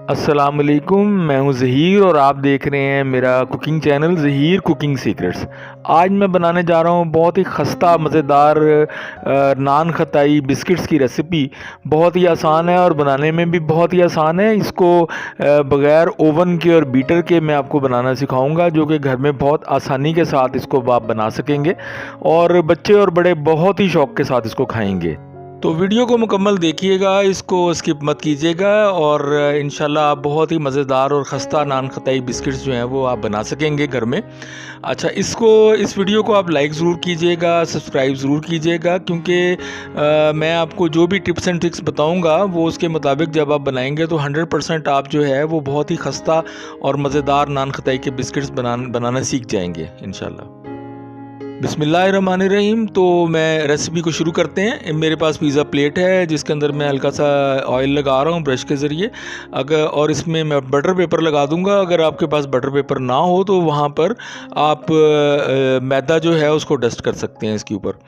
अस्सलामुअलैकुम, मैं हूं ज़हीर और आप देख रहे हैं मेरा cooking channel Zaheer cooking secrets. आज मैं बनाने जा रहा हूं बहुत ही खस्ता मज़ेदार नान खताई बिस्किट्स की रेसिपी। बहुत ही आसान है और बनाने में भी बहुत ही आसान है। इसको बग़ैर ओवन के और बीटर के मैं आपको बनाना सिखाऊंगा, जो कि घर में बहुत आसानी के साथ इसको आप बना सकेंगे और बच्चे और बड़े बहुत ही शौक़ के साथ इसको खाएँगे। तो वीडियो को मुकम्मल देखिएगा, इसको स्किप मत कीजिएगा और इंशाल्लाह आप बहुत ही मज़ेदार और खस्ता नान खताई बिस्किट्स जो हैं वो आप बना सकेंगे घर में। अच्छा, इस वीडियो को आप लाइक ज़रूर कीजिएगा, सब्सक्राइब ज़रूर कीजिएगा, क्योंकि मैं आपको जो भी टिप्स एंड ट्रिक्स बताऊंगा वो उसके मुताबिक जब आप बनाएंगे तो 100% आप जो है वो बहुत ही खस्ता और मज़ेदार नान खताई के बिस्किट्स बनाना सीख जाएंगे इंशाल्लाह। बिस्मिल्लाहिर्रहमानिर्रहीम। तो मैं रेसिपी को शुरू करते हैं। मेरे पास पिज़्ज़ा प्लेट है जिसके अंदर मैं हल्का सा ऑयल लगा रहा हूँ ब्रश के ज़रिए, और इसमें मैं बटर पेपर लगा दूँगा। अगर आपके पास बटर पेपर ना हो तो वहाँ पर आप मैदा जो है उसको डस्ट कर सकते हैं इसके ऊपर,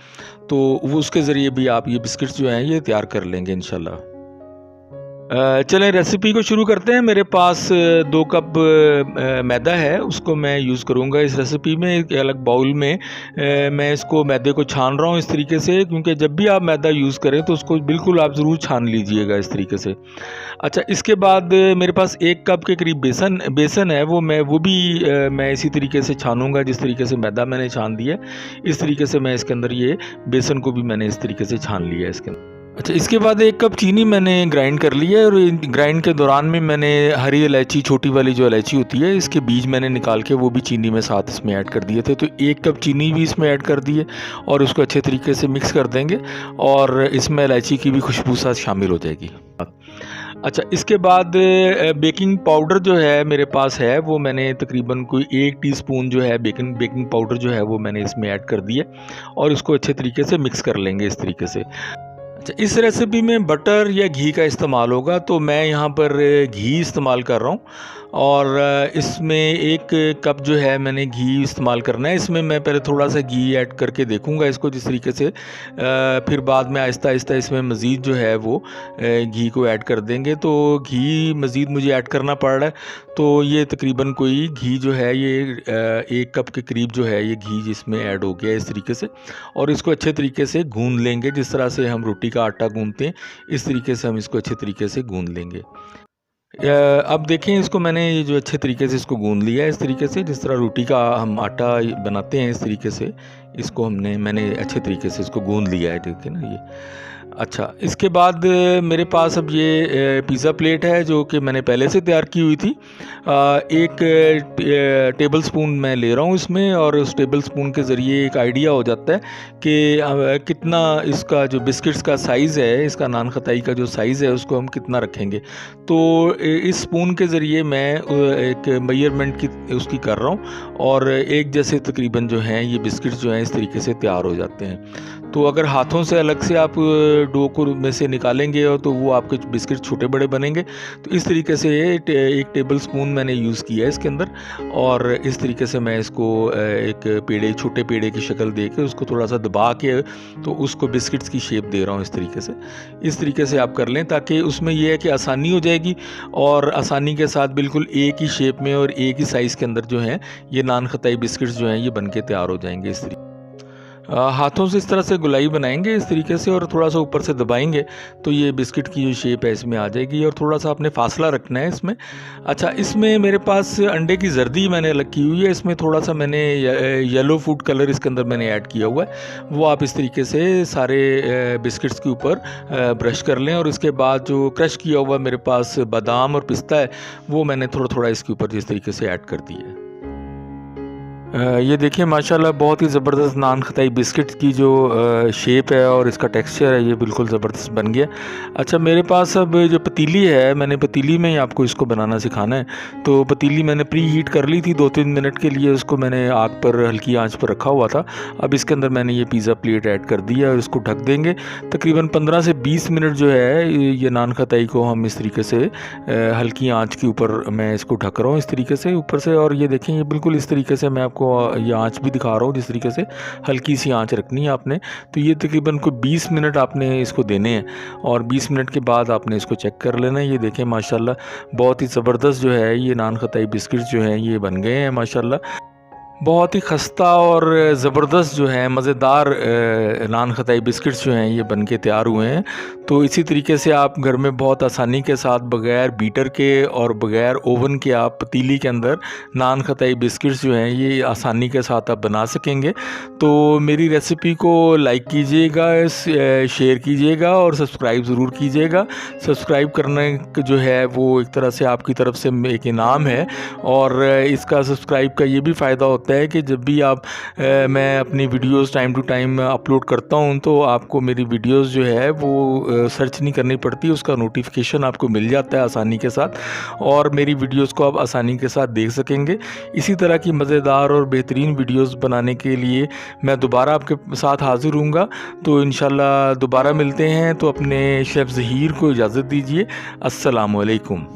तो वो उसके ज़रिए भी आप ये बिस्किट्स जो हैं ये तैयार कर लेंगे इंशाल्लाह। चलें रेसिपी को शुरू करते हैं। मेरे पास 2 कप मैदा है, उसको मैं यूज़ करूँगा इस रेसिपी में। एक अलग बाउल में मैं इसको मैदे को छान रहा हूँ इस तरीके से, क्योंकि जब भी आप मैदा यूज़ करें तो उसको बिल्कुल आप ज़रूर छान लीजिएगा इस तरीके से। अच्छा, इसके बाद मेरे पास 1 कप के करीब बेसन है, वो भी मैं इसी तरीके से छानूँगा जिस तरीके से मैदा मैंने छान दिया। इस तरीके से मैं इसके अंदर ये बेसन को भी मैंने इस तरीके से छान लिया है इसके अंदर। अच्छा, इसके बाद 1 कप चीनी मैंने ग्राइंड कर लिया है, और ग्राइंड के दौरान में मैंने हरी इलायची, छोटी वाली जो इलायची होती है, इसके बीज मैंने निकाल के वो भी चीनी में साथ इसमें ऐड कर दिए थे। तो 1 कप चीनी भी इसमें ऐड कर दिए और उसको अच्छे तरीके से मिक्स कर देंगे, और इसमें इलायची की भी खुशबू साथ शामिल हो जाएगी। अच्छा, इसके बाद बेकिंग पाउडर जो है मेरे पास है, वो मैंने तकरीबन कोई 1 टीस्पून जो है बेकिंग पाउडर जो है वो मैंने इसमें ऐड कर दिया, और इसको अच्छे तरीके से मिक्स कर लेंगे इस तरीके से। अच्छा, इस रेसिपी में बटर या घी का इस्तेमाल होगा, तो मैं यहाँ पर घी इस्तेमाल कर रहा हूँ, और इसमें 1 कप जो है मैंने घी इस्तेमाल करना है। इसमें मैं पहले थोड़ा सा घी ऐड करके देखूँगा इसको जिस तरीके से, फिर बाद में आहिस्ता आहिस्ता इसमें मज़ीद जो है वो घी को ऐड कर देंगे। तो घी मज़ीद मुझे ऐड करना पड़ रहा है, तो ये तकरीबन कोई घी जो है ये 1 कप के करीब जो है ये घी जिसमें ऐड हो गया इस तरीके से, और इसको अच्छे तरीके से गूंद लेंगे। जिस तरह से हम रोटी का आटा गूंदते हैं इस तरीके से हम इसको अच्छे तरीके से गूंद लेंगे। अब देखें, इसको मैंने ये जो अच्छे तरीके से इसको गूंद लिया है इस तरीके से, जिस तरह रोटी का हम आटा बनाते हैं इस तरीके से इसको मैंने अच्छे तरीके से इसको गूंद लिया है, ठीक है ना ये। अच्छा, इसके बाद मेरे पास अब ये पिज़्ज़ा प्लेट है जो कि मैंने पहले से तैयार की हुई थी। 1 टेबल स्पून मैं ले रहा हूँ इसमें, और उस टेबल स्पून के ज़रिए एक आइडिया हो जाता है कि कितना इसका जो बिस्किट्स का साइज़ है, इसका नान खताई का जो साइज़ है उसको हम कितना रखेंगे। तो इस स्पून के ज़रिए मैं एक मेजरमेंट की उसकी कर रहा हूँ, और एक जैसे तकरीबन जो हैं ये बिस्किट्स जो हैं इस तरीके से तैयार हो जाते हैं। तो अगर हाथों से अलग से आप डो को में से निकालेंगे और तो वो आपके बिस्किट छोटे बड़े बनेंगे। तो इस तरीके से 1 टेबल स्पून मैंने यूज़ किया है इसके अंदर, और इस तरीके से मैं इसको एक छोटे पेड़े की शक्ल दे के उसको थोड़ा सा दबा के तो उसको बिस्किट्स की शेप दे रहा हूँ इस तरीके से। इस तरीके से आप कर लें, ताकि उसमें यह है कि आसानी हो जाएगी, और आसानी के साथ बिल्कुल एक ही शेप में और एक ही साइज़ के अंदर जो हैं ये नान खताई बिस्किट्स जो हैं ये बन के तैयार हो जाएंगे इस तरीके। हाथों से इस तरह से गोलाई बनाएंगे इस तरीके से, और थोड़ा सा ऊपर से दबाएंगे तो ये बिस्किट की जो शेप है इसमें आ जाएगी, और थोड़ा सा आपने फासला रखना है इसमें। अच्छा, इसमें मेरे पास अंडे की जर्दी मैंने अलग की हुई है, इसमें थोड़ा सा मैंने येलो फूड कलर इसके अंदर मैंने ऐड किया हुआ है। वो आप इस तरीके से सारे बिस्किट्स के ऊपर ब्रश कर लें, और इसके बाद जो क्रश किया हुआ मेरे पास बादाम और पिस्ता है वो मैंने थोड़ा थोड़ा इसके ऊपर जिस तरीके से ऐड कर दिया है। ये देखिए माशाल्लाह बहुत ही ज़बरदस्त नान खताई बिस्किट की जो शेप है और इसका टेक्सचर है ये बिल्कुल ज़बरदस्त बन गया। अच्छा, मेरे पास अब जो पतीली है, मैंने पतीली में ही आपको इसको बनाना सिखाना है। तो पतीली मैंने प्री हीट कर ली थी 2-3 मिनट के लिए, उसको मैंने आग पर हल्की आंच पर रखा हुआ था। अब इसके अंदर मैंने ये पिज़्ज़ा प्लेट ऐड कर दिया और इसको ढक देंगे। तकरीबन 15 से 20 मिनट जो है ये नान खताई को हम इस तरीके से हल्की आँच के ऊपर मैं इसको ढक रहा हूँ इस तरीके से ऊपर से। और ये देखें, ये बिल्कुल इस तरीके से मैं आपको आपको ये आँच भी दिखा रहा हूँ, जिस तरीके से हल्की सी आँच रखनी है आपने। तो ये तकरीबन कोई 20 मिनट आपने इसको देने हैं और 20 मिनट के बाद आपने इसको चेक कर लेना है। ये देखें माशाल्लाह बहुत ही ज़बरदस्त जो है ये नान खताई बिस्किट जो हैं ये बन गए हैं माशाल्लाह। बहुत ही खस्ता और ज़बरदस्त जो है मज़ेदार नान खताई बिस्किट्स जो हैं ये बन के तैयार हुए हैं। तो इसी तरीके से आप घर में बहुत आसानी के साथ बग़ैर बीटर के और बग़ैर ओवन के आप पतीली के अंदर नान खताई बिस्किट्स जो हैं ये आसानी के साथ आप बना सकेंगे। तो मेरी रेसिपी को लाइक कीजिएगा, शेयर कीजिएगा और सब्सक्राइब ज़रूर कीजिएगा। सब्सक्राइब करने जो है वो एक तरह से आपकी तरफ से एक इनाम है। और इसका सब्सक्राइब का ये भी फ़ायदा होता है कि जब भी आप मैं अपनी videos time to time upload करता हूं तो आपको मेरी वीडियोस जो है वो सर्च नहीं करनी पड़ती, उसका नोटिफिकेशन आपको मिल जाता है आसानी के साथ और मेरी वीडियोस को आप आसानी के साथ देख सकेंगे। इसी तरह की मज़ेदार और बेहतरीन वीडियोस बनाने के लिए मैं दोबारा आपके साथ हाज़िर हूँगा। तो इंशाल्लाह दोबारा मिलते हैं। तो अपने शेफ़ ज़हीर को इजाज़त दीजिए। अस्सलामु अलैकुम।